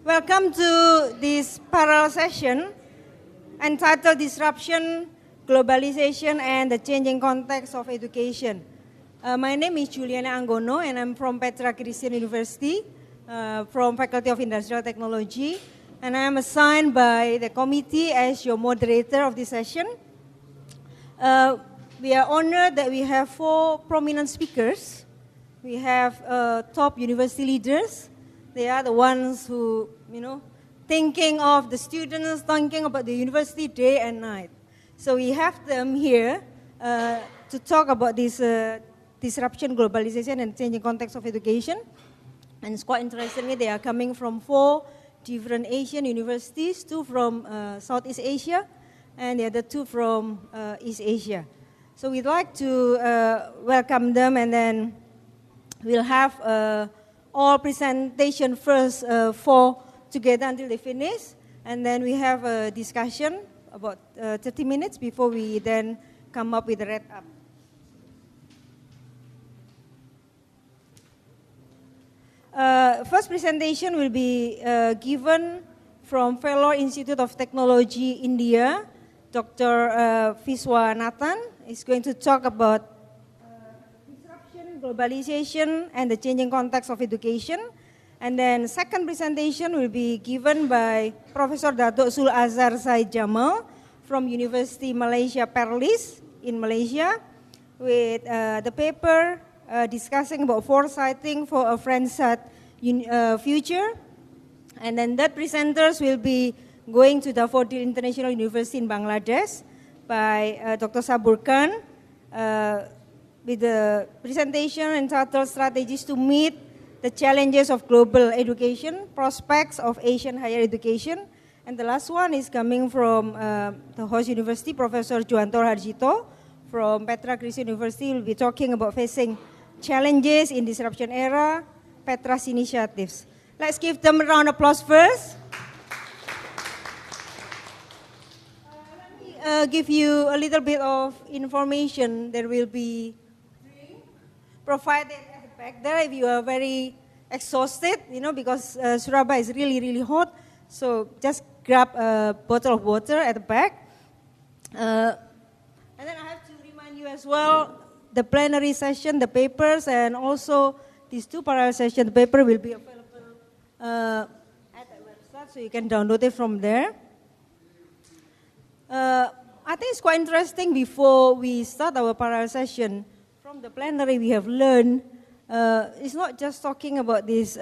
Welcome to this parallel session entitled Disruption, Globalization, and the Changing Context of Education. My name is Juliana Anggono, and I'm from Petra Christian University, from Faculty of Industrial Technology, and I am assigned by the committee as your moderator of this session. We are honored that we have 4 prominent speakers. We have top university leaders. They are the ones who, thinking of the students, thinking about the university day and night. So we have them here to talk about this disruption, globalization, and changing context of education. And it's quite interestingly, they are coming from 4 different Asian universities, 2 from Southeast Asia, and the other 2 from East Asia. So we'd like to welcome them, and then we'll have all presentation first 4 together until they finish, and then we have a discussion about 30 minutes before we then come up with a wrap up. First presentation will be given from Vellore Institute of Technology, India. Dr. Viswanathan is going to talk about disruption, globalization, and the changing context of education. And then second presentation will be given by Professor Datuk Sul Azhar Said Jamal from University Malaysia Perlis in Malaysia with the paper discussing about foresighting for a friend-set future. And then that presenters will be going to Daffodil International University in Bangladesh by Dr. Sabur Khan with the presentation entitled Strategies to Meet the Challenges of Global Education, Prospects of Asian Higher Education. And the last one is coming from the host university, Professor Juwanto Harjito from Petra Christian University. Will be talking about facing challenges in disruption era, Petra's initiatives. Let's give them a round of applause first. Let me give you a little bit of information. There will be provided at the back there if you are very exhausted, because Surabaya is really, really hot. So just grab a bottle of water at the back. And then I have to remind you as well, the plenary session, the papers, and also these 2 parallel sessions, the paper will be available at the website, so you can download it from there. I think it's quite interesting before we start our parallel session. From the plenary we have learned, it's not just talking about this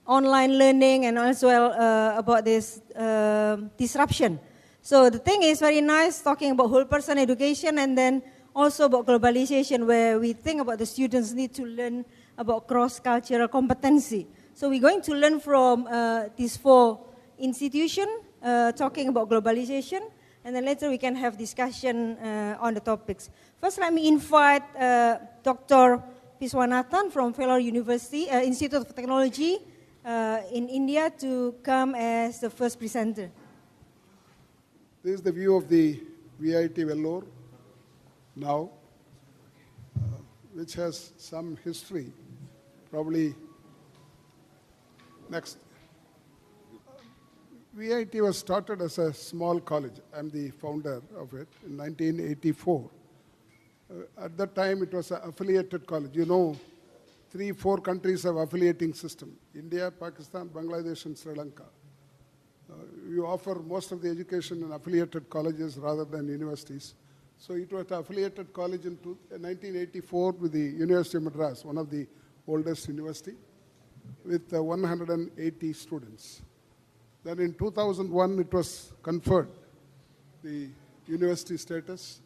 online learning and as well about this disruption. So the thing is very nice talking about whole person education and then also about globalization where we think about the students need to learn about cross-cultural competency. So we're going to learn from these 4 institutions talking about globalization, and then later we can have discussion on the topics. First, let me invite Dr. Viswanathan from Vellore University, Institute of Technology in India to come as the first presenter. This is the view of the VIT Vellore now, which has some history. Probably next. VIT was started as a small college. I'm the founder of it in 1984. At that time, it was an affiliated college. 3-4 countries have affiliating system: India, Pakistan, Bangladesh, and Sri Lanka. We offer most of the education in affiliated colleges rather than universities. So it was an affiliated college in 1984 with the University of Madras, one of the oldest university, with 180 students. Then in 2001, it was conferred the university status.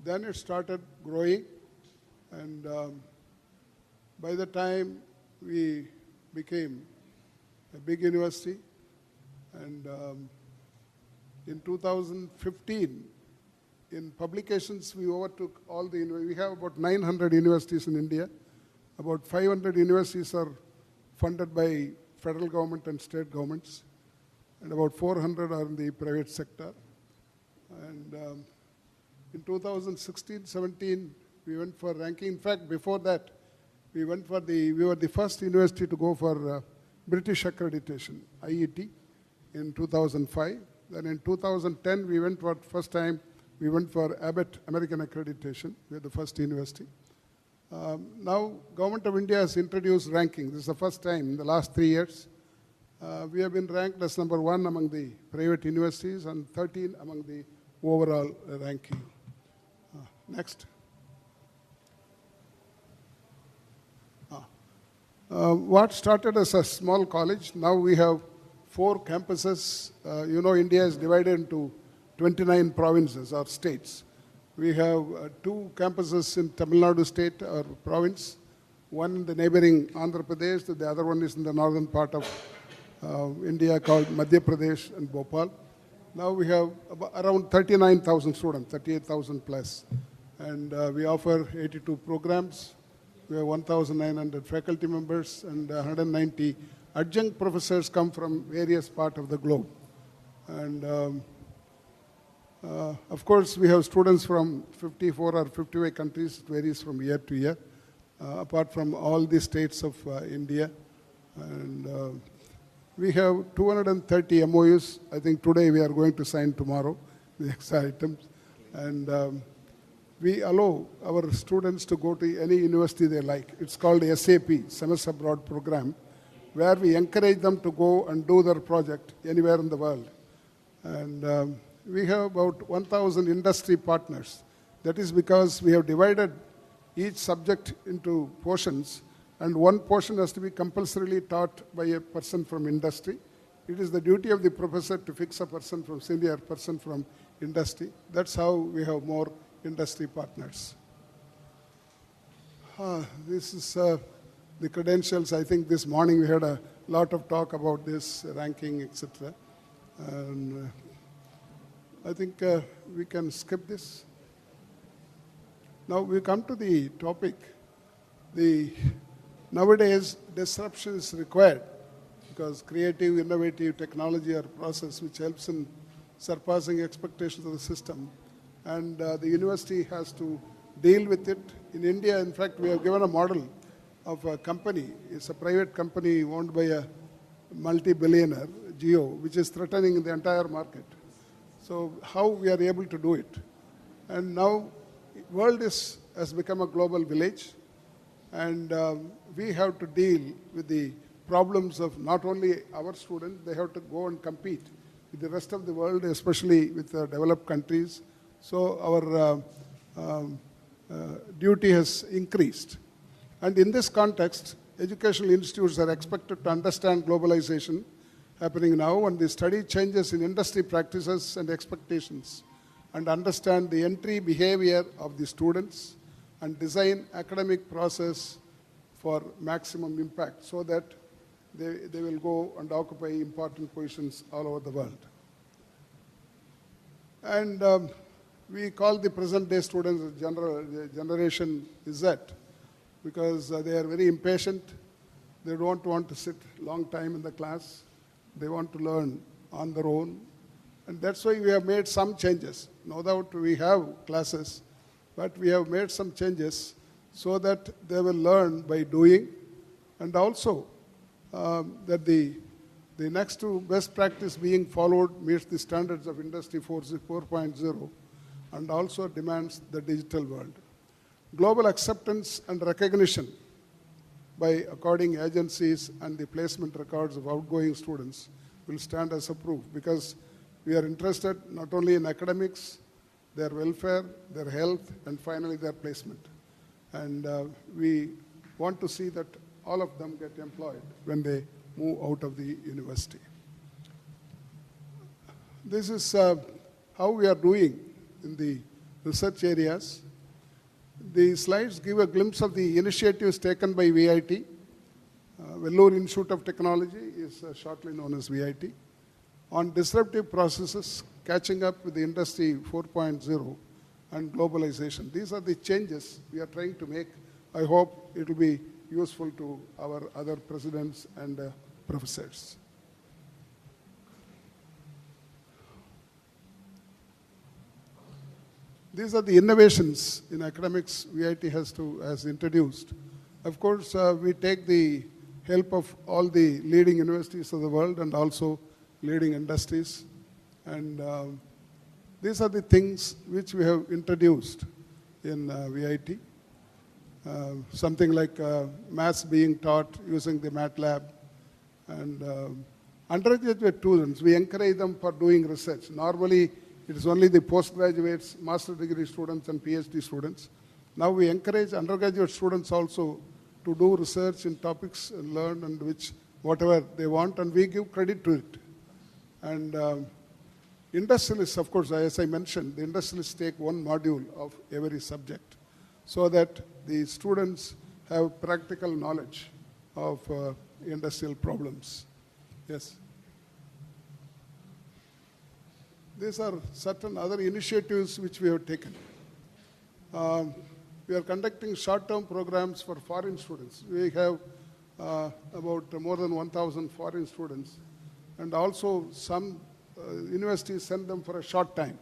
Then it started growing, and by the time we became a big university, and in 2015, in publications, we overtook all the, we have about 900 universities in India. About 500 universities are funded by federal government and state governments, and about 400 are in the private sector. And in 2016-17, we went for ranking. In fact, before that, we were the first university to go for British accreditation, IET, in 2005. Then in 2010, we went for first time, we went for Abbott American accreditation. We are the first university. Now, Government of India has introduced ranking. This is the first time in the last 3 years. We have been ranked as number 1 among the private universities and 13 among the overall ranking. Next. What started as a small college, now we have 4 campuses. You know, India is divided into 29 provinces or states. We have 2 campuses in Tamil Nadu state or province, one in the neighboring Andhra Pradesh, the other one is in the northern part of India called Madhya Pradesh and Bhopal. Now we have around 39,000 students, 38,000 plus. And we offer 82 programs. We have 1,900 faculty members and 190 adjunct professors come from various parts of the globe. And of course, we have students from 54 or 55 countries. It varies from year to year, apart from all the states of India. And we have 230 MOUs. I think today we are going to sign tomorrow, the extra items. And we allow our students to go to any university they like. It's called SAP, Semester Abroad Program, where we encourage them to go and do their project anywhere in the world. And we have about 1,000 industry partners. That is because we have divided each subject into portions, and one portion has to be compulsorily taught by a person from industry. It is the duty of the professor to fix a person from senior person from industry. That's how we have more industry partners. This is the credentials. I think this morning we had a lot of talk about this ranking, etc. And I think we can skip this. Now we come to the topic. Nowadays, disruption is required because creative, innovative technology or process which helps in surpassing expectations of the system. And the university has to deal with it. In India, in fact, we have given a model of a company. It's a private company owned by a multi-billionaire, Jio, which is threatening the entire market. So how we are able to do it? And now, world has become a global village, and we have to deal with the problems of not only our students, they have to go and compete with the rest of the world, especially with the developed countries. So our duty has increased. And in this context, educational institutes are expected to understand globalization happening now and the study changes in industry practices and expectations and understand the entry behavior of the students and design academic process for maximum impact so that they will go and occupy important positions all over the world. And we call the present day students Generation Z because they are very impatient. They don't want to sit long time in the class. They want to learn on their own. And that's why we have made some changes. No doubt we have classes, but we have made some changes so that they will learn by doing, and also that the next to best practice being followed meets the standards of Industry 4.0 and also demands the digital world. Global acceptance and recognition by according agencies and the placement records of outgoing students will stand as a proof because we are interested not only in academics, their welfare, their health, and finally their placement. And we want to see that all of them get employed when they move out of the university. This is how we are doing in the research areas. The slides give a glimpse of the initiatives taken by VIT. Vellore Institute of Technology is shortly known as VIT. On disruptive processes, catching up with the Industry 4.0 and globalization. These are the changes we are trying to make. I hope it will be useful to our other presidents and professors. These are the innovations in academics VIT has introduced. Of course, we take the help of all the leading universities of the world and also leading industries. And these are the things which we have introduced in VIT. Something like maths being taught using the MATLAB. And undergraduate students, we encourage them for doing research. Normally, it is only the postgraduates, master degree students, and PhD students. Now we encourage undergraduate students also to do research in topics and learn and which whatever they want, and we give credit to it. And industrialists, of course, as I mentioned, the industrialists take one module of every subject so that the students have practical knowledge of industrial problems. Yes. These are certain other initiatives which we have taken. We are conducting short-term programs for foreign students. We have about more than 1,000 foreign students. And also some universities send them for a short time.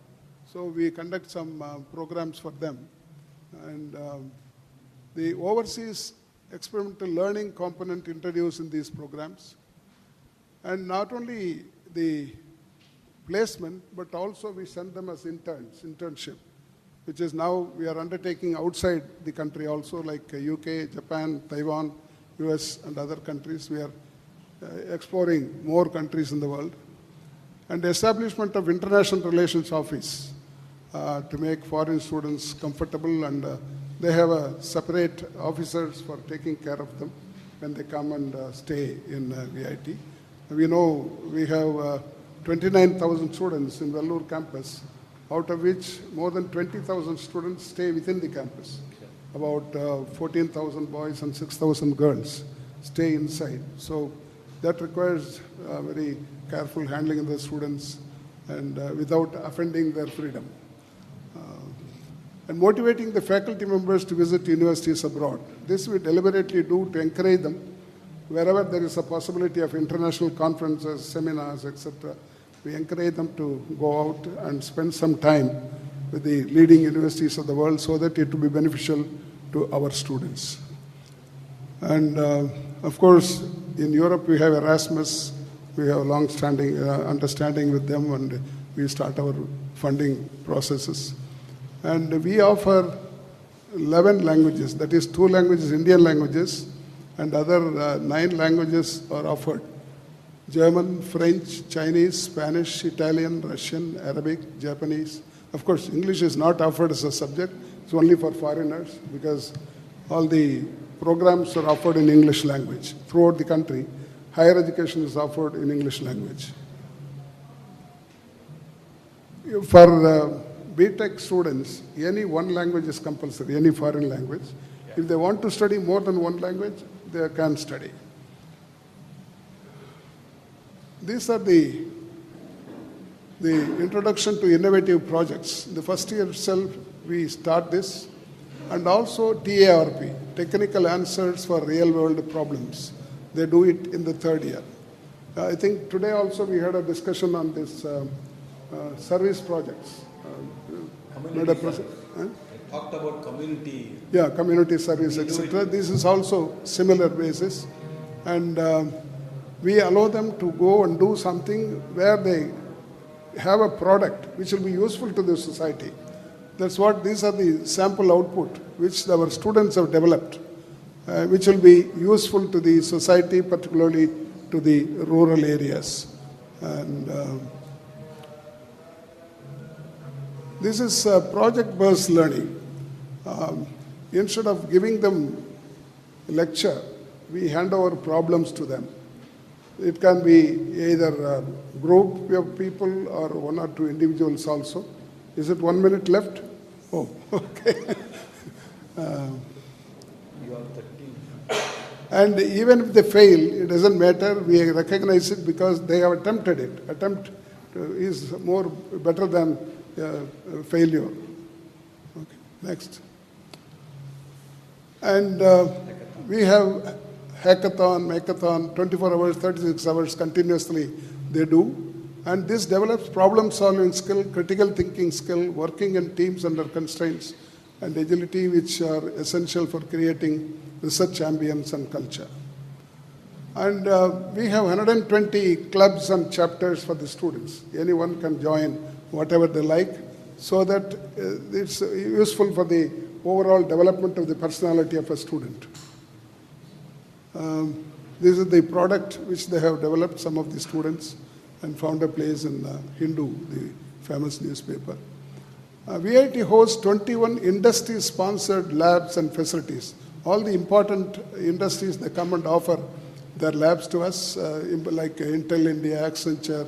So we conduct some programs for them. And the overseas experimental learning component introduced in these programs. And not only the placement, but also we send them as interns, internship, which is now we are undertaking outside the country also, like UK, Japan, Taiwan, US, and other countries. We are exploring more countries in the world. And the establishment of International Relations Office to make foreign students comfortable, and they have separate officers for taking care of them when they come and stay in VIT. We know we have 29,000 students in Vellore campus, out of which more than 20,000 students stay within the campus. About 14,000 boys and 6,000 girls stay inside. So that requires very careful handling of the students and without offending their freedom. And motivating the faculty members to visit universities abroad. This we deliberately do to encourage them wherever there is a possibility of international conferences, seminars, etc. We encourage them to go out and spend some time with the leading universities of the world so that it will be beneficial to our students. And of course, in Europe we have Erasmus. We have a long-standing understanding with them, and we start our funding processes. And we offer 11 languages, that is 2 languages, Indian languages, and other 9 languages are offered. German, French, Chinese, Spanish, Italian, Russian, Arabic, Japanese. Of course, English is not offered as a subject. It's only for foreigners because all the programs are offered in English language. Throughout the country, higher education is offered in English language. For BTech students, any one language is compulsory, any foreign language. Yeah. If they want to study more than one language, they can study. These are the introduction to innovative projects. The first year itself, we start this. And also TARP, Technical Answers for Real-World Problems. They do it in the 3rd year. I think today also we had a discussion on this service projects. Talked about community. Yeah, community service, etc. This is also similar basis. And we allow them to go and do something where they have a product which will be useful to the society. That's what, these are the sample output which our students have developed, which will be useful to the society, particularly to the rural areas. And this is project-based learning. Instead of giving them a lecture, we hand over problems to them. It can be either a group of people or 1 or 2 individuals also. Is it 1 minute left? Oh, okay. You are 13. And even if they fail, it doesn't matter. We recognize it because they have attempted it. Attempt is better than failure. Okay, next. And we have hackathon, makeathon, 24 hours, 36 hours continuously they do. And this develops problem-solving skill, critical thinking skill, working in teams under constraints, and agility, which are essential for creating research ambience and culture. And we have 120 clubs and chapters for the students. Anyone can join whatever they like, so that it's useful for the overall development of the personality of a student. This is the product which they have developed, some of the students, and found a place in Hindu, the famous newspaper. VIT hosts 21 industry-sponsored labs and facilities. All the important industries, they come and offer their labs to us, like Intel India, Accenture,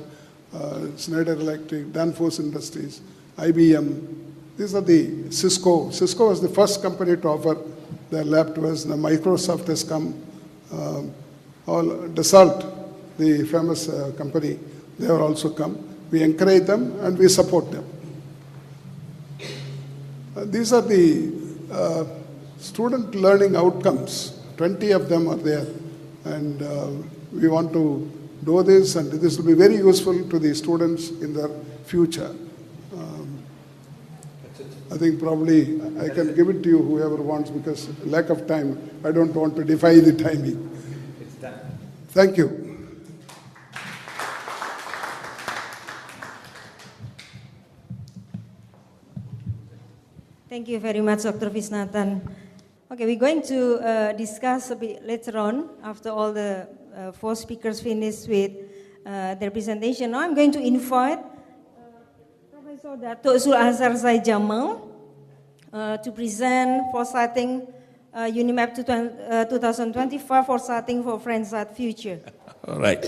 Schneider Electric, Danfoss Industries, IBM. These are the Cisco. Cisco was the first company to offer their lab to us. Now Microsoft has come. Dassault, the famous company, they have also come. We encourage them and we support them. These are the student learning outcomes. 20 of them are there. And we want to do this, and this will be very useful to the students in their future. I think probably I can give it to you, whoever wants, because lack of time, I don't want to defy the timing. It's done. Thank you. Thank you very much, Dr. Visnathan. Okay, we're going to discuss a bit later on, after all the 4 speakers finish with their presentation. Now I'm going to invite Professor Datuk Sul-Azhar Zaid Jamal to present foresighting UNIMAP 2025, foresighting for Friendsight Future. All right.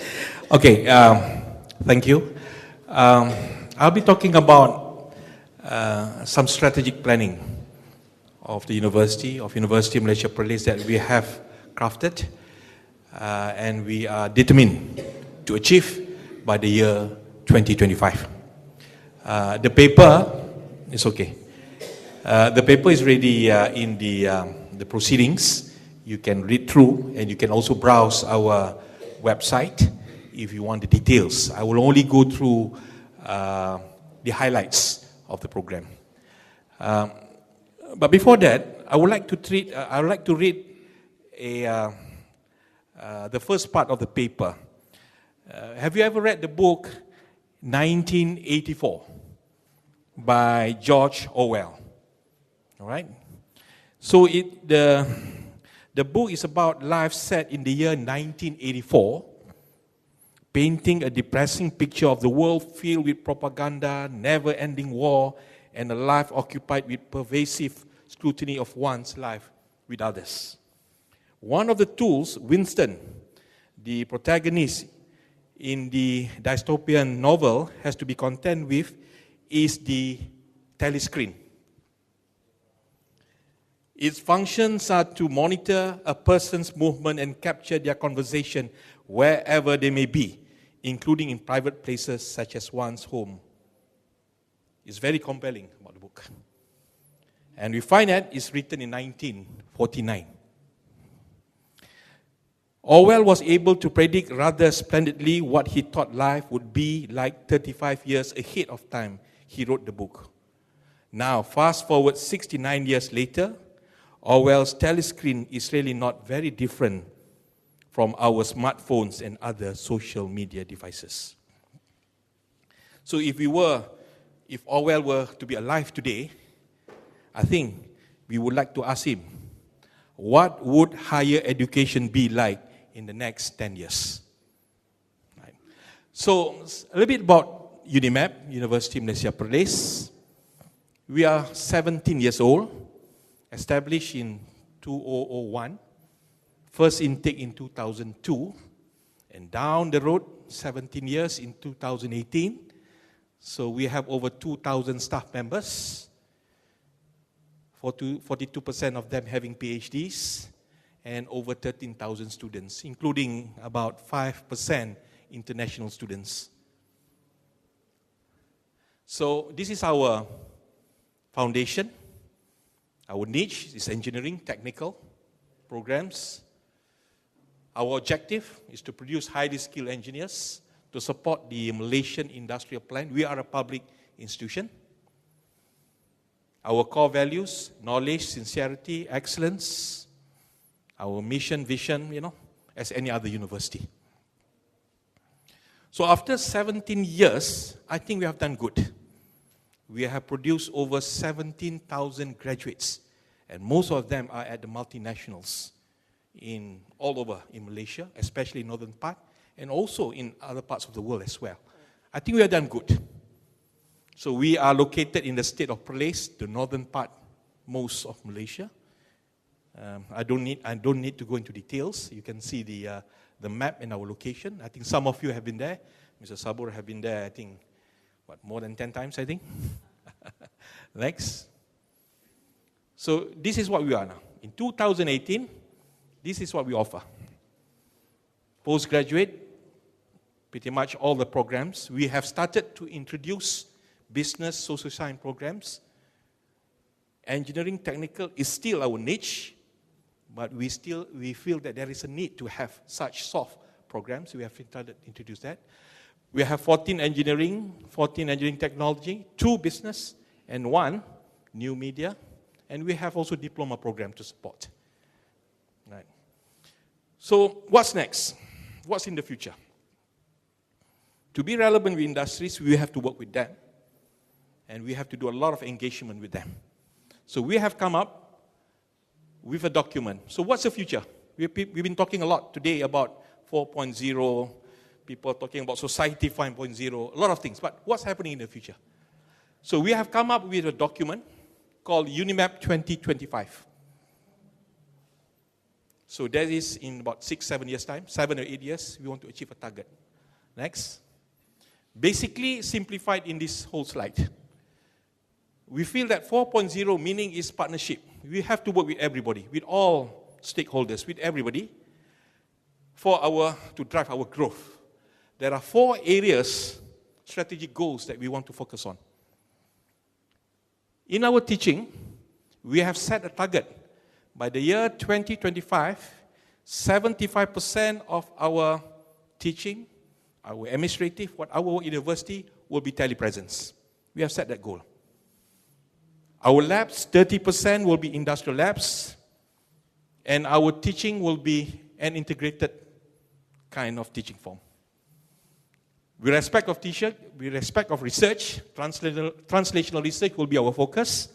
Okay, thank you. I'll be talking about some strategic planning of the University of Malaysia Perlis that we have crafted and we are determined to achieve by the year 2025. The paper is okay. The paper is ready in the proceedings. You can read through, and you can also browse our website if you want the details. I will only go through the highlights of the program. But before that, I would like to read the first part of the paper. Have you ever read the book 1984 by George Orwell? All right. So the book is about life set in the year 1984, painting a depressing picture of the world filled with propaganda, never-ending war, and a life occupied with pervasive scrutiny of one's life with others. One of the tools Winston, the protagonist in the dystopian novel, has to be content with is the telescreen. Its functions are to monitor a person's movement and capture their conversation wherever they may be, including in private places such as one's home. It's very compelling about the book. And we find that it's written in 1949. Orwell was able to predict rather splendidly what he thought life would be like 35 years ahead of time he wrote the book. Now, fast forward 69 years later, Orwell's telescreen is really not very different from our smartphones and other social media devices. So if Orwell were to be alive today, I think we would like to ask him, what would higher education be like in the next 10 years? Right. So a little bit about UNIMAP, University of Malaysia Perlis. We are 17 years old, established in 2001, first intake in 2002, and down the road, 17 years in 2018. So we have over 2,000 staff members, 42% of them having PhDs, and over 13,000 students, including about 5% international students. So this is our foundation. Our niche is engineering, technical programs. Our objective is to produce highly skilled engineers to support the Malaysian industrial plan. We are a public institution. Our core values, knowledge, sincerity, excellence. our mission, vision, as any other university. So after 17 years, I think we have done good. We have produced over 17,000 graduates, and most of them are at the multinationals all over in Malaysia, especially in northern part, and also in other parts of the world as well. I think we have done good. So we are located in the state of Perlis, the northern part, most of Malaysia. I don't need to go into details. You can see the map and our location. I think some of you have been there. Mr. Sabur have been there, I think, more than 10 times, I think. Next. So this is what we are now. In 2018, this is what we offer. Postgraduate, pretty much all the programs. We have started to introduce business, social science programs. Engineering, technical is still our niche, but we feel that there is a need to have such soft programs. We have started to introduce that. We have 14 engineering technology, 2 business, and 1 new media. And we have also diploma program to support. Right. So what's next? What's in the future? To be relevant with industries, we have to work with them. And we have to do a lot of engagement with them. So we have come up with a document. So what's the future? We've been talking a lot today about 4.0, people talking about society 5.0, a lot of things. But what's happening in the future? So we have come up with a document called UNIMAP 2025. So that is in about 6-7 years' time, 7 or 8 years, we want to achieve a target. Next. Basically simplified in this whole slide. We feel that 4.0 meaning is partnership. We have to work with everybody, with all stakeholders, with everybody, to drive our growth. There are 4 areas, strategic goals that we want to focus on. In our teaching, we have set a target. By the year 2025, 75% of our teaching, our administrative, our university will be telepresence. We have set that goal. Our labs, 30% will be industrial labs, and our teaching will be an integrated kind of teaching form. With respect of teacher, with respect of research, translational research will be our focus.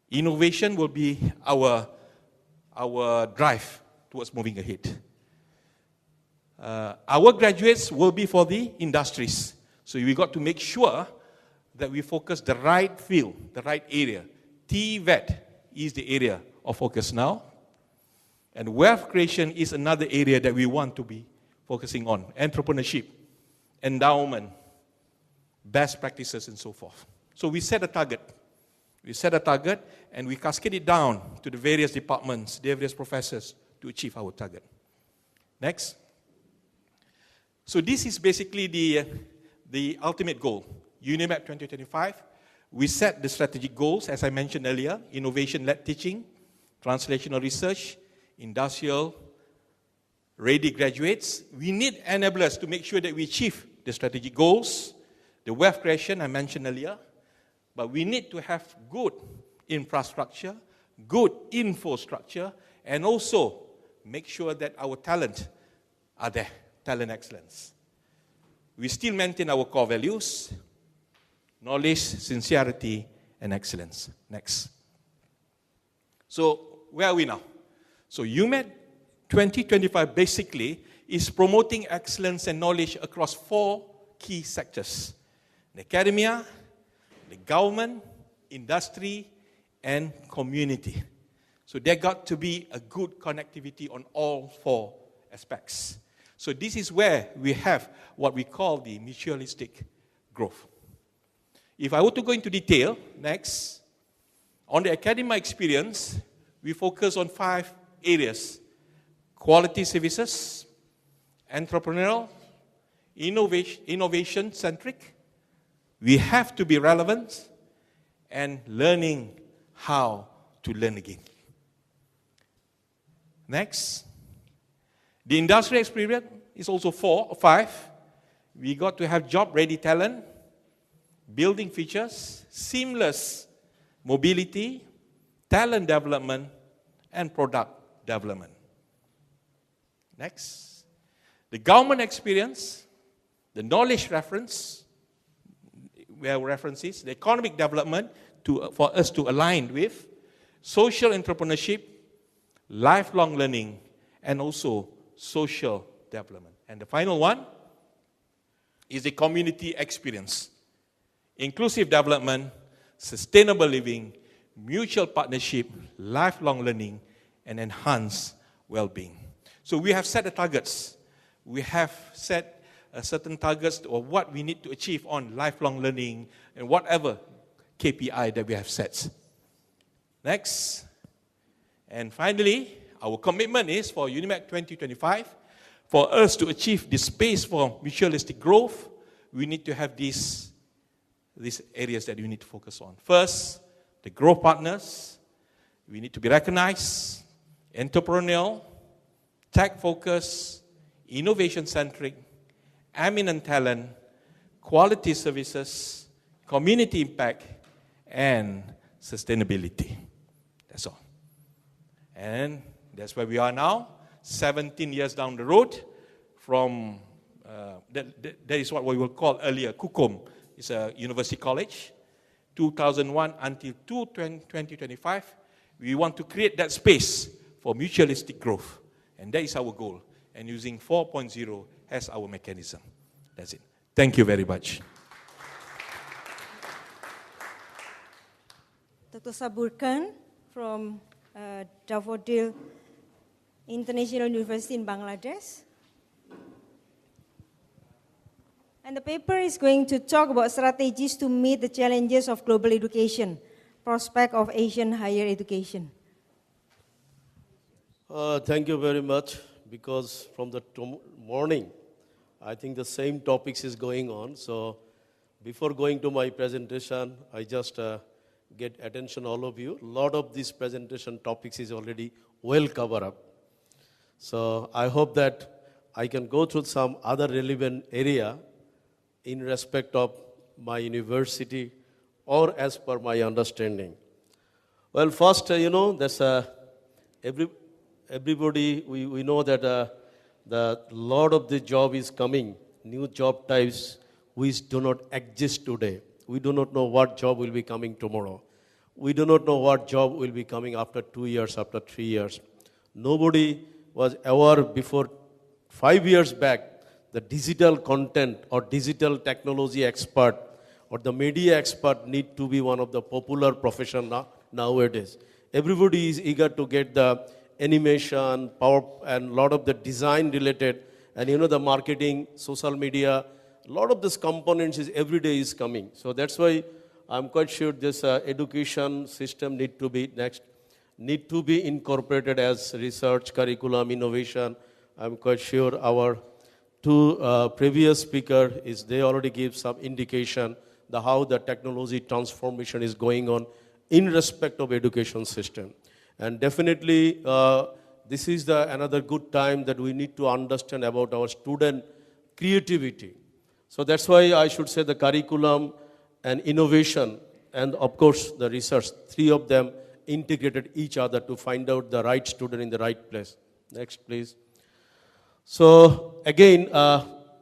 Innovation will be our drive towards moving ahead. Our graduates will be for the industries. So we got to make sure that we focus the right field, the right area. TVET is the area of focus now. And wealth creation is another area that we want to be focusing on. Entrepreneurship, endowment, best practices, and so forth. So we set a target. And we cascade it down to the various departments, the various professors to achieve our target. Next. So this is basically the ultimate goal. UNIMAP 2025, we set the strategic goals, as I mentioned earlier, innovation-led teaching, translational research, industrial, ready graduates. We need enablers to make sure that we achieve the strategic goals, the wealth creation I mentioned earlier, but we need to have good infrastructure, good infrastructure, and also make sure that our talent are there, talent excellence. We still maintain our core values, knowledge, sincerity, and excellence. Next. So, where are we now? So, UMED 2025 basically is promoting excellence and knowledge across 4 key sectors. The academia, the government, industry, and community. So, there got to be a good connectivity on all 4 aspects. So, this is where we have what we call the mutualistic growth. If I were to go into detail, next, on the academic experience, we focus on 5 areas. Quality services, entrepreneurial, innovation-centric. We have to be relevant, and learning how to learn again. Next, the industrial experience is also 4 or 5. We got to have job-ready talent, building features, seamless mobility, talent development, and product development. Next. The government experience, the knowledge reference, where reference is, the economic development for us to align with, social entrepreneurship, lifelong learning, and also social development. And the final one is the community experience, inclusive development, sustainable living, mutual partnership, lifelong learning, and enhanced well-being. So we have set the targets. We have set certain targets of what we need to achieve on lifelong learning and whatever KPI that we have set. Next. And finally, our commitment is for UNIMAC 2025. For us to achieve this space for mutualistic growth, we need to have these areas that we need to focus on. First, the growth partners. We need to be recognized, entrepreneurial, tech-focused, innovation-centric, eminent talent, quality services, community impact, and sustainability. That's all. And that's where we are now, 17 years down the road from, that is what we will call earlier, KUKUM. It's a university college. 2001 until 2025, we want to create that space for mutualistic growth. And that is our goal. And using 4.0 as our mechanism. That's it. Thank you very much. Dr. Sabur Khan from Daffodil International University in Bangladesh. And the paper is going to talk about strategies to meet the challenges of global education, prospect of Asian higher education. Thank you very much, because from the morning, I think the same topics is going on. So before going to my presentation, I just get attention all of you. A lot of this presentation topics is already well covered up. So I hope that I can go through some other relevant area in respect of my university or as per my understanding. Well, first, that's everybody, we know that the lot of the job is coming, new job types which do not exist today. We do not know what job will be coming tomorrow. We do not know what job will be coming after 2 years, after 3 years. Nobody was aware before 5 years back the digital content or digital technology expert or the media expert need to be one of the popular profession nowadays. Everybody is eager to get the animation, power, and a lot of the design related, and the marketing, social media, a lot of this components is every day is coming. So that's why I'm quite sure this education system need to be incorporated as research, curriculum, innovation. I'm quite sure our two previous speaker they already give some indication how the technology transformation is going on in respect of education system. And definitely this is another good time that we need to understand about our student creativity. So that's why I should say the curriculum and innovation and of course the research, three of them integrated each other to find out the right student in the right place. Next, please. So again,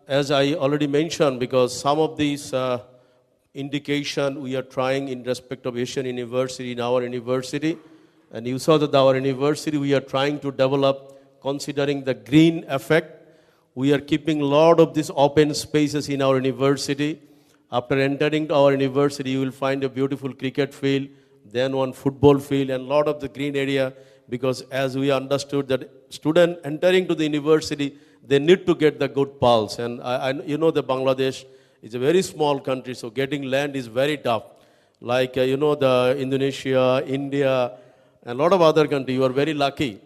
as I already mentioned, because some of these indication we are trying in respect of Asian University in our university, and you saw that our university we are trying to develop considering the green effect. We are keeping a lot of these open spaces in our university. After entering to our university, you will find a beautiful cricket field, then one football field, and a lot of the green area, because as we understood that student entering to the university, they need to get the good pulse. And the Bangladesh is a very small country, so getting land is very tough. Like, the Indonesia, India, and a lot of other countries, you are very lucky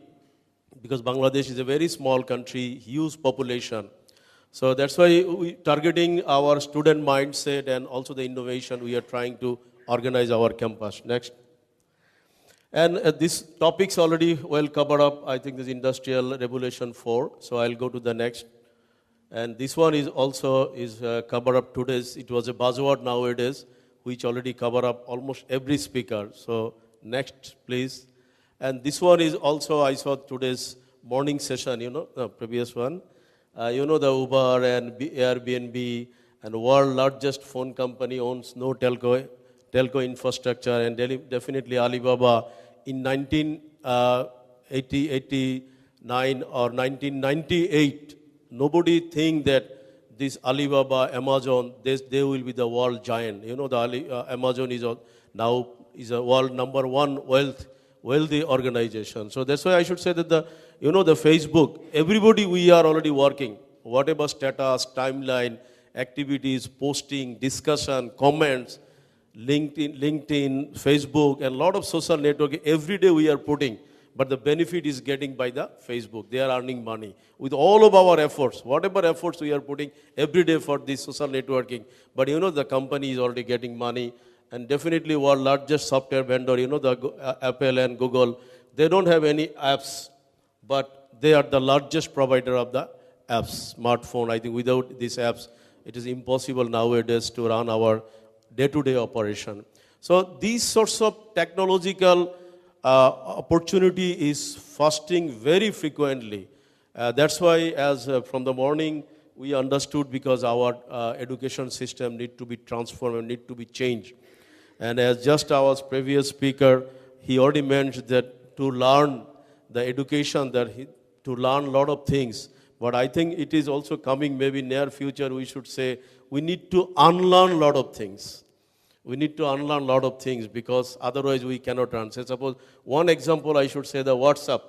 because Bangladesh is a very small country, huge population. So that's why we targeting our student mindset and also the innovation, we are trying to organize our campus. Next. And this topic's already well covered up. I think this Industrial Revolution 4. So I'll go to the next. And this one is also covered up today. It was a buzzword nowadays, which already covered up almost every speaker. So next, please. And this one is also, I saw today's morning session, the previous one. The Uber and Airbnb and world largest phone company owns no telco infrastructure, and definitely Alibaba in 1989 or 1998, nobody think that this Alibaba, Amazon, they will be the world giant. Amazon is now a world number one wealthy organization. So that's why I should say that the Facebook, everybody we are already working, whatever status, timeline, activities, posting, discussion, comments, LinkedIn, Facebook, and a lot of social networking, every day we are putting, but the benefit is getting by the Facebook. They are earning money. With all of our efforts, whatever efforts we are putting every day for this social networking, but the company is already getting money, and definitely our largest software vendor, the Apple and Google, they don't have any apps, but they are the largest provider of the apps, smartphone. I think without these apps, it is impossible nowadays to run our day-to-day operation. So these sorts of technological opportunity is fasting very frequently. That's why from the morning we understood, because our education system need to be transformed and need to be changed. And as just our previous speaker, he already mentioned that to learn the education, to learn a lot of things. But I think it is also coming, maybe near future, we should say, we need to unlearn a lot of things. We need to unlearn a lot of things, because otherwise we cannot run. So suppose one example, I should say the WhatsApp.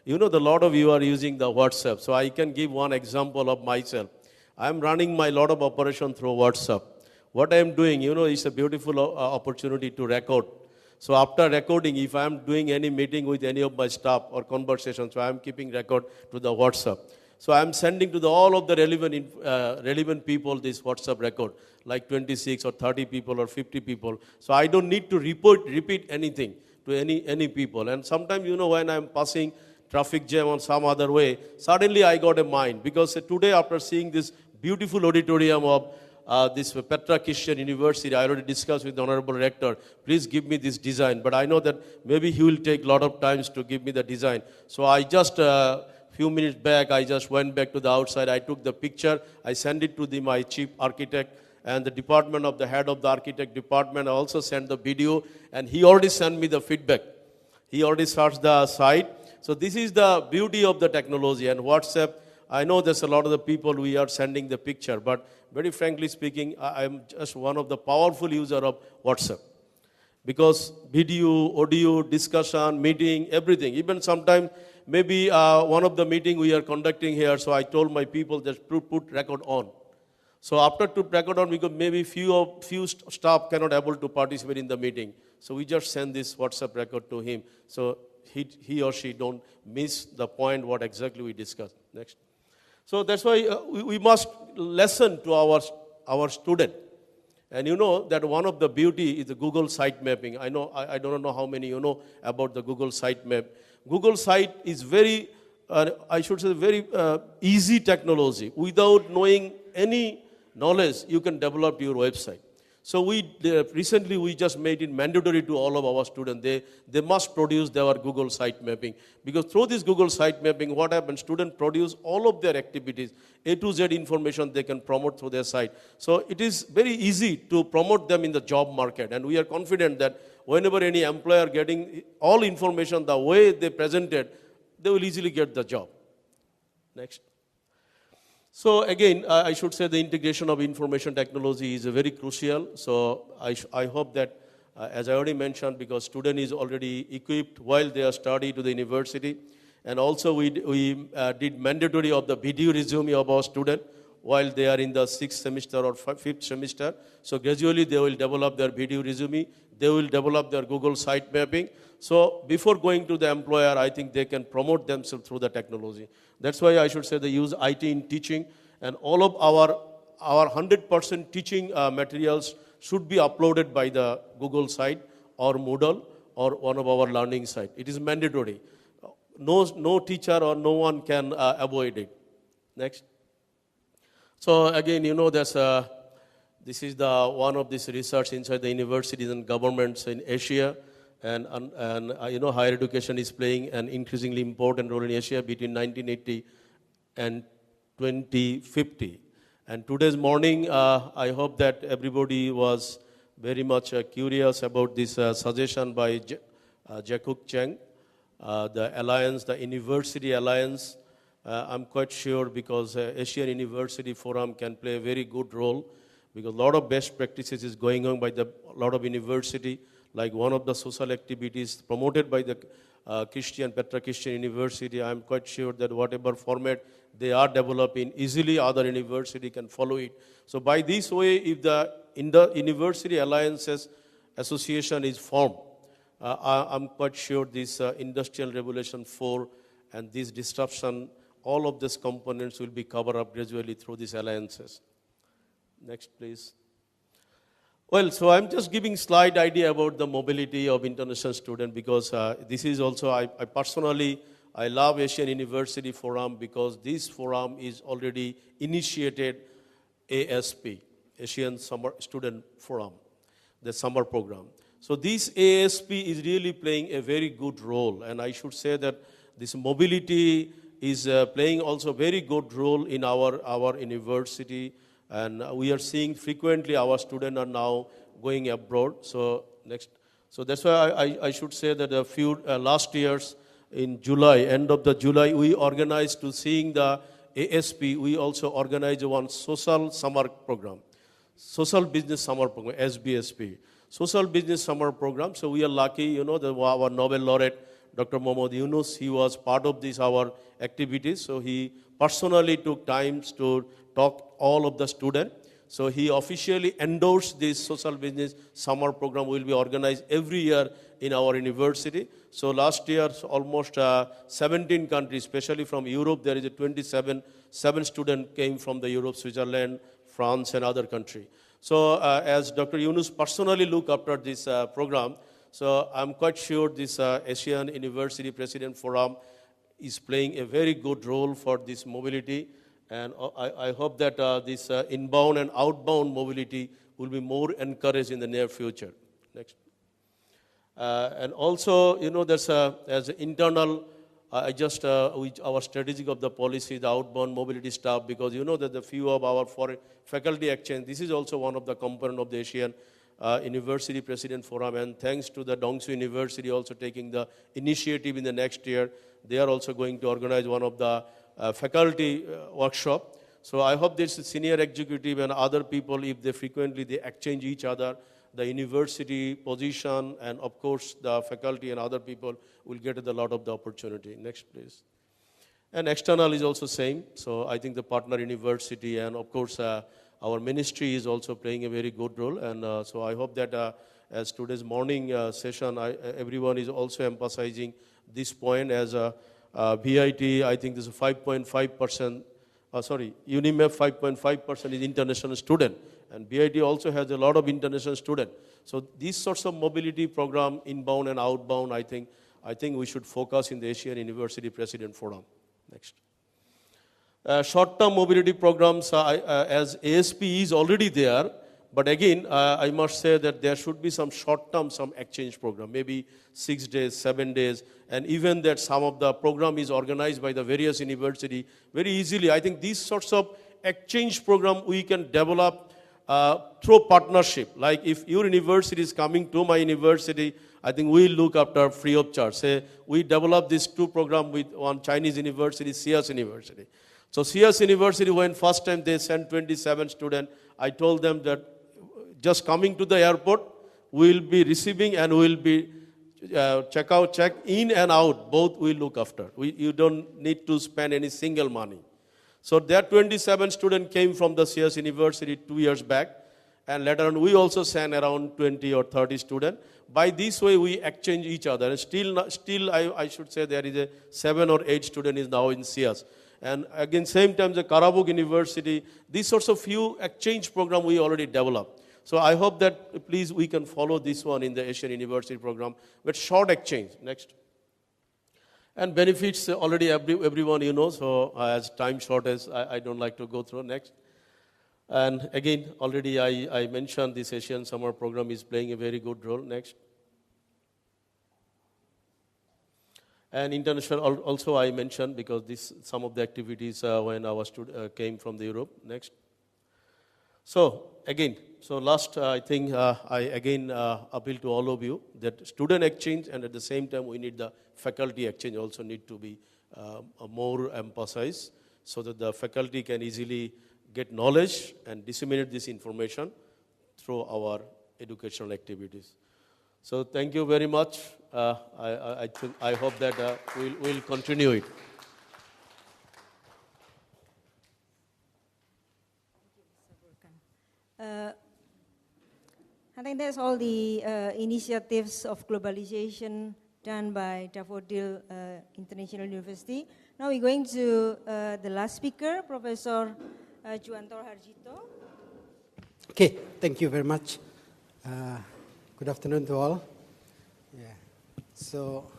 A lot of you are using the WhatsApp. So I can give one example of myself. I am running my lot of operation through WhatsApp. What I am doing, is a beautiful opportunity to record. So after recording, if I am doing any meeting with any of my staff or conversation, so I am keeping record to the WhatsApp. So I am sending to all of the relevant people this WhatsApp record, like 26 or 30 people or 50 people. So I don't need to repeat anything to any people. And sometimes, when I am passing traffic jam on some other way, suddenly I got a mind. Because today, after seeing this beautiful auditorium of this Petra Christian University, I already discussed with the Honorable Rector, please give me this design. But I know that maybe he will take a lot of times to give me the design. So I just... few minutes back, I just went back to the outside. I took the picture. I sent it to my chief architect and the department of the head of the architect department. I also sent the video, and he already sent me the feedback. He already searched the site. So this is the beauty of the technology. And WhatsApp, I know there's a lot of the people we are sending the picture, but very frankly speaking, I'm just one of the powerful user of WhatsApp. Because video, audio, discussion, meeting, everything. Even sometimes, maybe one of the meeting we are conducting here, so I told my people just put record on. So after to record on, because maybe few staff cannot able to participate in the meeting. So we just send this WhatsApp record to him. So he or she don't miss the point what exactly we discussed. Next. So that's why we must listen to our student. And that one of the beauty is the Google site mapping. I don't know how many you know about the Google site map. Google site is very, very easy technology. Without knowing any knowledge, you can develop your website. So recently we just made it mandatory to all of our students. They must produce their Google site mapping. Because through this Google site mapping, what happens, students produce all of their activities, A to Z information they can promote through their site. So it is very easy to promote them in the job market. And we are confident that whenever any employer getting all information the way they presented, they will easily get the job. Next. So again, I should say the integration of information technology is very crucial. So I hope that, as I already mentioned, because student is already equipped while they are studying to the university, and also we did mandatory of the video resume of our student while they are in the 6th semester or 5th semester. So gradually they will develop their video resume, they will develop their Google site mapping. So before going to the employer, I think they can promote themselves through the technology. That's why I should say they use IT in teaching, and all of our 100% teaching materials should be uploaded by the Google site or Moodle or one of our learning site. It is mandatory. No teacher or no one can avoid it. Next. So again, there's this is one of this research inside the universities and governments in Asia. and higher education is playing an increasingly important role in Asia between 1980 and 2050. And today's morning, I hope that everybody was very much curious about this suggestion by Jacob Cheng, the alliance, the University Alliance. I'm quite sure because Asian University Forum can play a very good role because a lot of best practices is going on by a lot of university, like one of the social activities promoted by the Petra Christian University. I'm quite sure that whatever format they are developing, easily other university can follow it. So by this way, if the University Alliances Association is formed, I'm quite sure this Industrial Revolution 4 and this disruption, all of these components will be covered up gradually through these alliances. Next, please. Well, so I'm just giving slight idea about the mobility of international students because this is also, I personally, I love Asian University Forum because this forum is already initiated ASP, Asian Summer Student Forum, the summer program. So this ASP is really playing a very good role, and I should say that this mobility is playing also a very good role in our university, and we are seeing frequently our students are now going abroad. So next, so that's why I should say that a few last years in July, end of the July, we organized to seeing the ASP. We also organized one social summer program, social business summer program, SBSP. Social Business Summer Program. So we are lucky, our Nobel laureate, Dr. Mohammad Yunus, he was part of this, our activities. So he personally took times to talk all of the students. So he officially endorsed this Social Business Summer Program will be organized every year in our university. So last year, almost 17 countries, especially from Europe, there is a 7 students came from the Europe, Switzerland, France, and other countries. So as Dr. Yunus personally look after this program, so I'm quite sure this Asian University President Forum is playing a very good role for this mobility. And I hope that this inbound and outbound mobility will be more encouraged in the near future. Next. And also, there's as an internal, our strategic of the policy, the outbound mobility staff, because that the few of our foreign faculty exchange, this is also one of the component of the Asian University President Forum, and thanks to the Dongsu University also taking the initiative in the next year, they are also going to organize one of the faculty workshop. So I hope this senior executive and other people, if they frequently they exchange each other, the university position, and of course the faculty and other people will get a lot of the opportunity. Next, please. And external is also same. So I think the partner university and of course our ministry is also playing a very good role. And so I hope that as today's morning session, everyone is also emphasizing this point as a VIT. I think this is 5.5%. UNIMEF 5.5% is international student, and BIT also has a lot of international student. So these sorts of mobility program, inbound and outbound, I think we should focus in the Asian University President Forum. Next. Short-term mobility programs, as ASP is already there, but again, I must say that there should be some short-term, some exchange program, maybe 6 days, 7 days, and even that some of the program is organized by the various university very easily. I think these sorts of exchange program we can develop through partnership. Like if your university is coming to my university, I think we look after free of charge. Say we develop this 2 program with one Chinese university, CS University. So CS University, when first time they sent 27 students, I told them that just coming to the airport, we will be receiving and we will be check in and out, both we look after. You don't need to spend any single money. So that 27 students came from the CS University 2 years back, and later on we also sent around 20 or 30 students. By this way we exchange each other. And still I should say there is a 7 or 8 students is now in CS. And again, same time the Karabukh University, these sorts of few exchange program we already developed. So I hope that please we can follow this one in the Asian University program with short exchange. Next. And benefits already everyone so as time shortage, I don't like to go through. Next. And again, already I mentioned this Asian Summer Program is playing a very good role. Next. And international also I mentioned, because some of the activities when our came from the Europe. Next. So again, last I think I again appeal to all of you that student exchange, and at the same time we need the faculty exchange also need to be more emphasized, so that the faculty can easily get knowledge and disseminate this information through our educational activities. So thank you very much. I hope that we'll continue it. I think that's all the initiatives of globalization done by Daffodil International University. Now we're going to the last speaker, Professor Juwanto Harjito. Okay, thank you very much. Good afternoon to all. Yeah. So,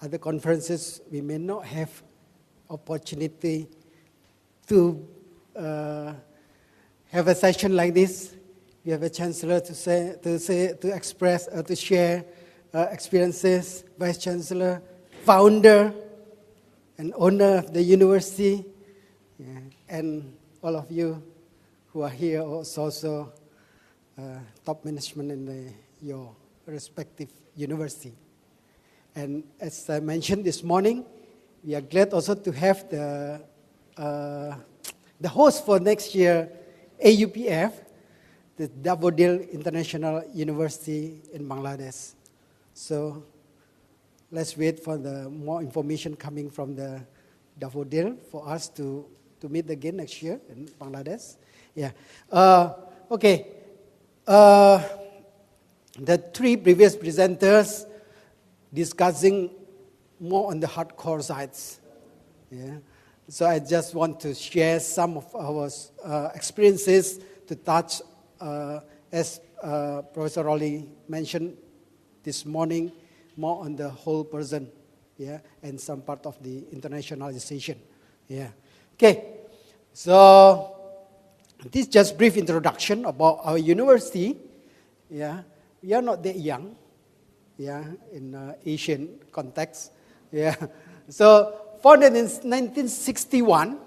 at the conferences, we may not have opportunity to have a session like this. We have a chancellor to express, to share experiences, vice chancellor, founder, and owner of the university, yeah, and all of you who are here also top management in your respective university. And as I mentioned this morning, we are glad also to have the host for next year, AUPF, the Daffodil International University in Bangladesh. So let's wait for the more information coming from the Daffodil for us to meet again next year in Bangladesh. Yeah. Okay. The three previous presenters discussing more on the hardcore sides. Yeah. So I just want to share some of our experiences to touch, as Professor Rolly mentioned this morning, more on the whole person, yeah, and some part of the internationalization. Yeah. Okay. So this is just brief introduction about our university. Yeah, we are not that young. Yeah, in Asian context. Yeah, so founded in 1961.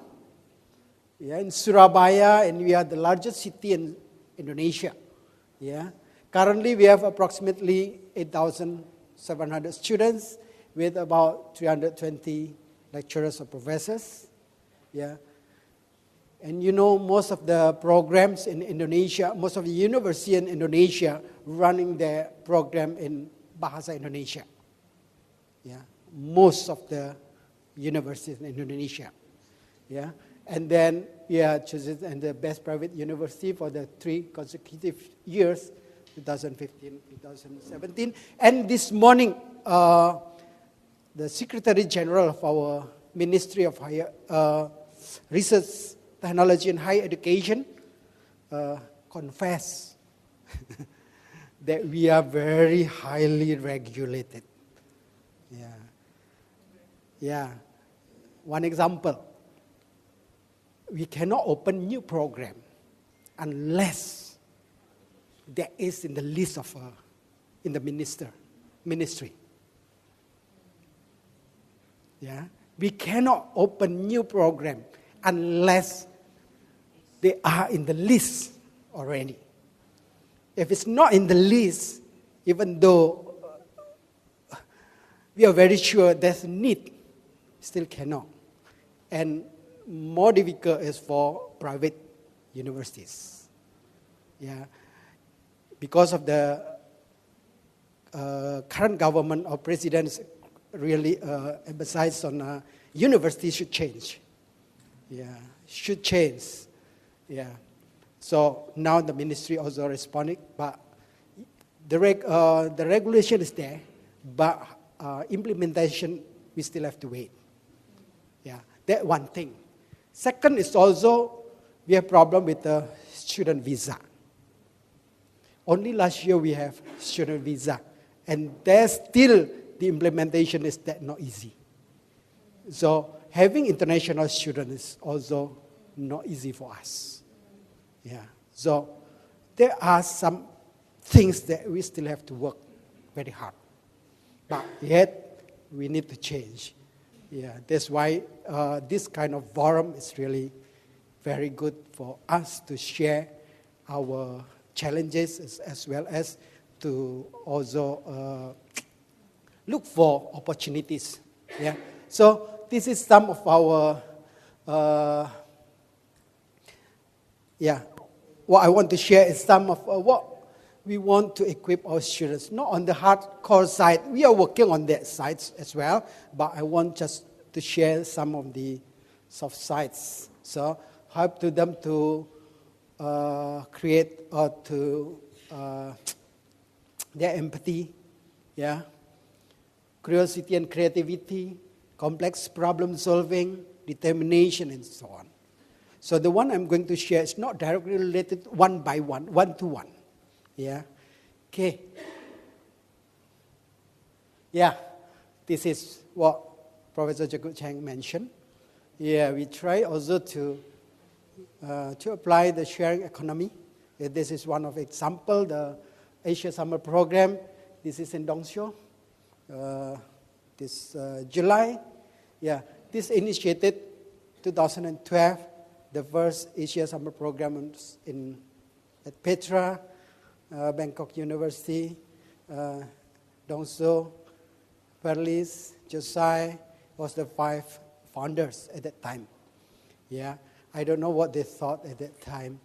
Yeah, in Surabaya, and we are the largest city in Indonesia. Yeah, currently we have approximately 8,700 students with about 320 lecturers or professors. Yeah. And you know, most of the programs in Indonesia, most of the universities in Indonesia running their program in Bahasa Indonesia. Yeah, most of the universities in Indonesia. Yeah, and then we are chosen the best private university for the 3 consecutive years, 2015, 2017. And this morning, the Secretary General of our Ministry of Higher Research, Technology and Higher Education confess that we are very highly regulated. Yeah. Yeah. One example, we cannot open new program unless there is in the list of in the ministry. Yeah. We cannot open new program unless they are in the list already. If it's not in the list, even though we are very sure there's a need, still cannot. And more difficult is for private universities. Yeah, because of the current government or presidents really emphasize on universities should change. Yeah, should change. Yeah, so now the ministry also responding, but the regulation is there, but implementation we still have to wait. Yeah, that one thing. Second is also we have problem with the student visa. Only last year we have student visa, and there's still the implementation is that not easy. So having international students is also not easy for us. Yeah. So there are some things that we still have to work very hard. But yet we need to change. Yeah, that's why this kind of forum is really very good for us to share our challenges as well as to also look for opportunities. Yeah. So this is some of our what I want to share is some of what we want to equip our students. Not on the hardcore side, we are working on that side as well, but I want just to share some of the soft sides. So help to them to create or to their empathy, yeah, curiosity and creativity, complex problem solving, determination, and so on. So the one I'm going to share is not directly related one by one, one to one. Yeah. Okay. Yeah. This is what Professor Jagut Chang mentioned. Yeah, we try also to apply the sharing economy. This is one of example, the Asia Summer Program. This is in Dongseo. This July. Yeah, this initiated 2012, the first Asia Summer Program at Petra, Bangkok University, Dongseo, Perlis, Josiah was the 5 founders at that time. Yeah, I don't know what they thought at that time.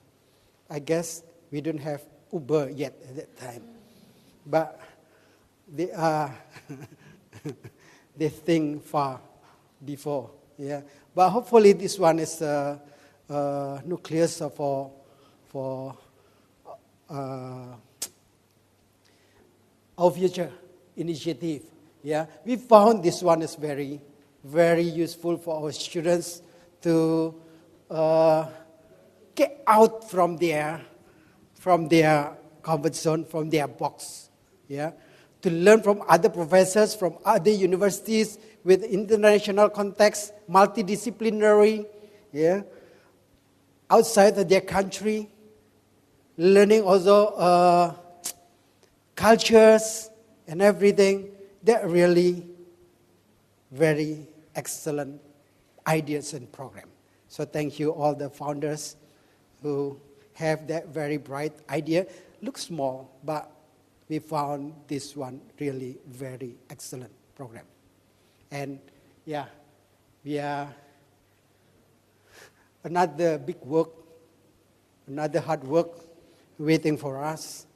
I guess we don't have Uber yet at that time, but they are they think far before. Yeah, but hopefully this one is nucleus for our future initiative. Yeah, we found this one is very, very useful for our students to get out from their comfort zone, from their box. Yeah, to learn from other professors from other universities with international context, multidisciplinary. Yeah, outside of their country, learning also cultures and everything. They're really very excellent ideas and program. So thank you all the founders who have that very bright idea. Looks small, but we found this one really very excellent program. And yeah, we are another big work, another hard work waiting for us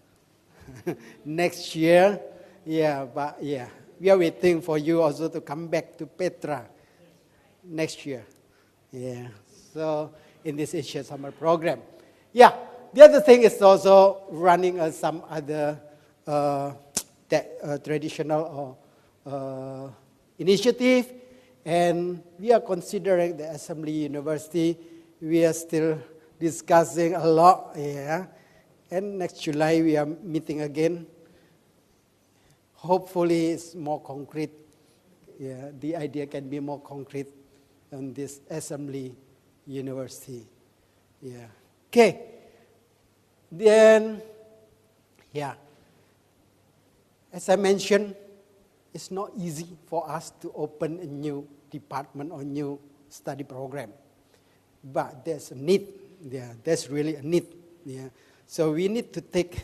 next year. Yeah, but yeah, we are waiting for you also to come back to Petra next year. Yeah, so in this Asia Summer Program. Yeah, the other thing is also running some other traditional initiative, and we are considering the Assembly University. We are still discussing a lot, yeah. And next July we are meeting again. Hopefully it's more concrete. Yeah, the idea can be more concrete on this Assembly University. Yeah. Okay. Then, yeah. As I mentioned, it's not easy for us to open a new department or new study program. But there's a need. Yeah, there's really a need. Yeah. So we need to take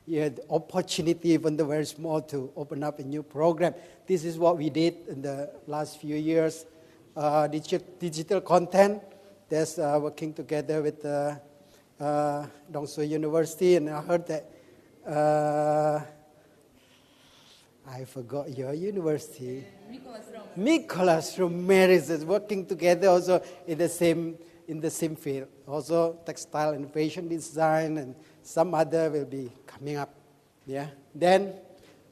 the opportunity, even though very small, to open up a new program. This is what we did in the last few years. Digital content, that's working together with Dongseo University, and I heard that I forgot your university. Nicholas Romeris is working together also in the same field. Also textile and fashion design, and some other will be coming up. Yeah. Then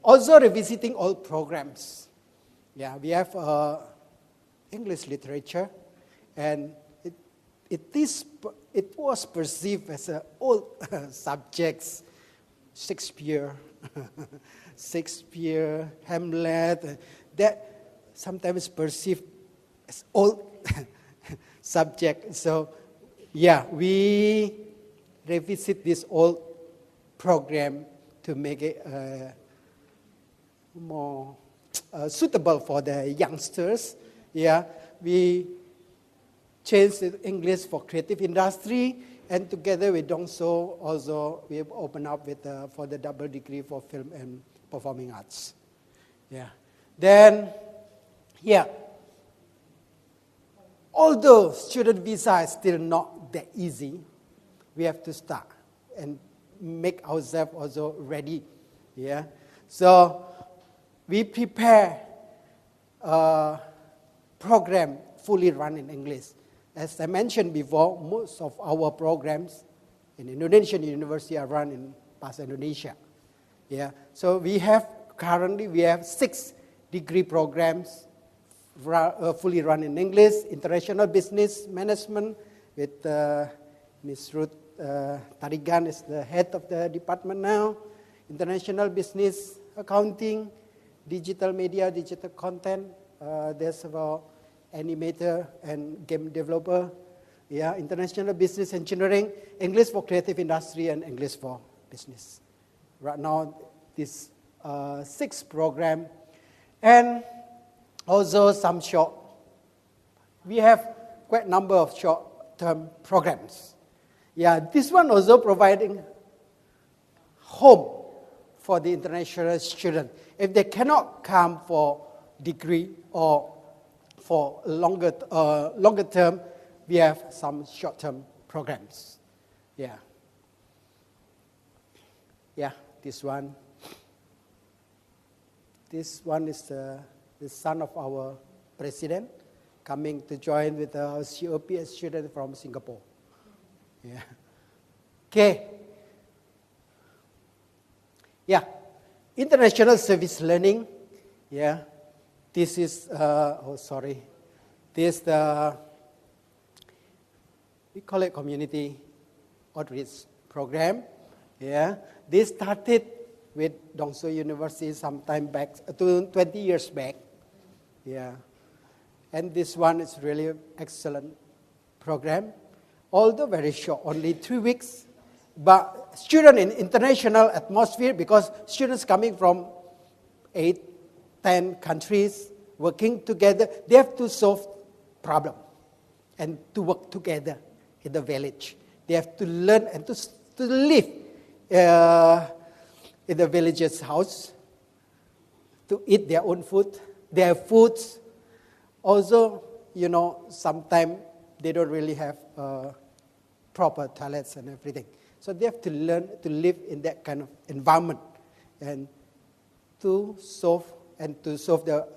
also revisiting old programs. Yeah, we have English literature, and it was perceived as an old subjects, Shakespeare, Hamlet, that sometimes perceived as old subject. So, yeah, we revisit this old program to make it more suitable for the youngsters. Yeah, we changed the English for creative industry, and together with Dongso also we have opened up with for the double degree for film and performing arts. Yeah, then although student visa is still not that easy, we have to start and make ourselves also ready. Yeah, so we prepare a program fully run in English. As I mentioned before, most of our programs in Indonesian university are run in Bahasa Indonesia. Yeah, so currently we have 6 degree programs fully run in English. International Business Management with Ms. Ruth Tarigan is the head of the department now. International Business Accounting, Digital Media, Digital Content. There's about animator and game developer. Yeah, International Business Engineering, English for creative industry and English for business. Right now, this 6 program, and also some short. We have quite a number of short-term programs. Yeah, this one also providing home for the international student. If they cannot come for degree or for longer term, we have some short-term programs. Yeah. Yeah, this one. This one is the son of our president coming to join with our COPS student from Singapore. Yeah. Okay. Yeah. International service learning. Yeah. This is, This we call it community outreach program. Yeah. This started with Dongso University sometime back, 20 years back. Yeah. And this one is really excellent program. Although very short, only 3 weeks. But students in international atmosphere, because students coming from 8, 10 countries working together, they have to solve problem and to work together in the village. They have to learn and to live in the village's house, to eat their own food, their foods. Also, sometimes they don't really have proper toilets and everything. So they have to learn to live in that kind of environment and to solve the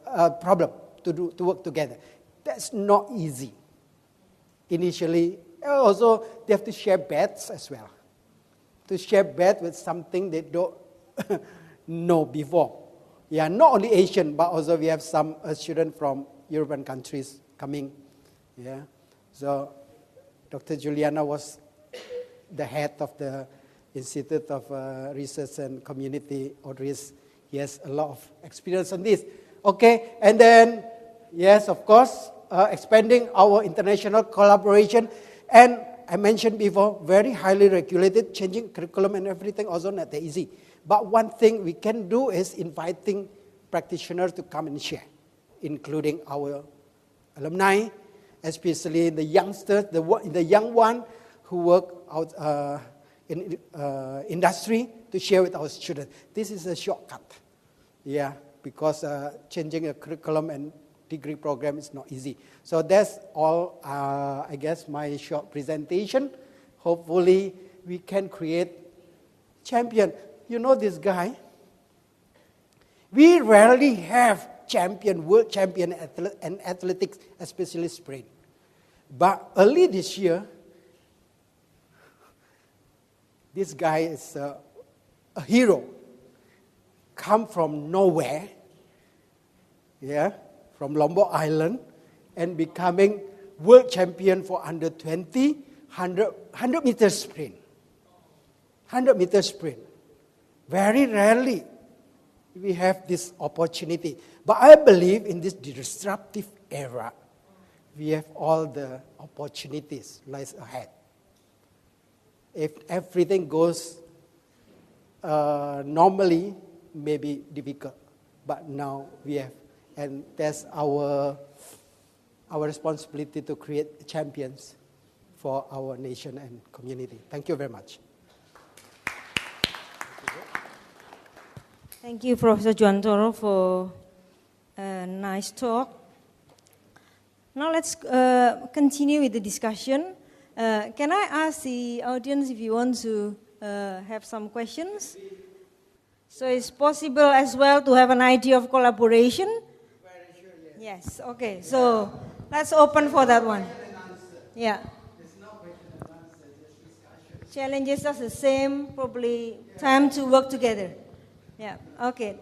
problem, to work together. That's not easy. Initially, also they have to share beds as well. To share bed with something they don't know before. Yeah, not only Asian, but also we have some students from European countries coming. Yeah, so Dr. Juliana was the head of the Institute of Research and Community Outreach. He has a lot of experience on this. Okay, and then, yes, of course, expanding our international collaboration. And I mentioned before, very highly regulated, changing curriculum and everything, also not that easy. But one thing we can do is inviting practitioners to come and share, including our alumni, especially the youngsters, the young one who work out in industry, to share with our students. This is a shortcut, yeah, because changing a curriculum and degree program is not easy. So that's all, I guess, my short presentation. Hopefully, we can create champion. You know this guy? We rarely have world champion in athletics, especially sprint. But early this year, this guy is a hero, come from nowhere, yeah, from Lombok Island, and becoming world champion for under 20, 100 meter sprint. 100 meter sprint. Very rarely we have this opportunity. But I believe in this disruptive era, we have all the opportunities lies ahead. If everything goes normally, maybe difficult. but now we have, and that's our responsibility to create champions for our nation and community. Thank you very much. Thank you, Professor Juantoro, for a nice talk. Now let's continue with the discussion. Can I ask the audience if you want to have some questions? So it's possible as well to have an idea of collaboration? Very sure, yes. Yes, okay. So let's open for that one. Yeah. There's no question and answer, just discussion. Challenges are the same, probably time to work together. Yeah, okay.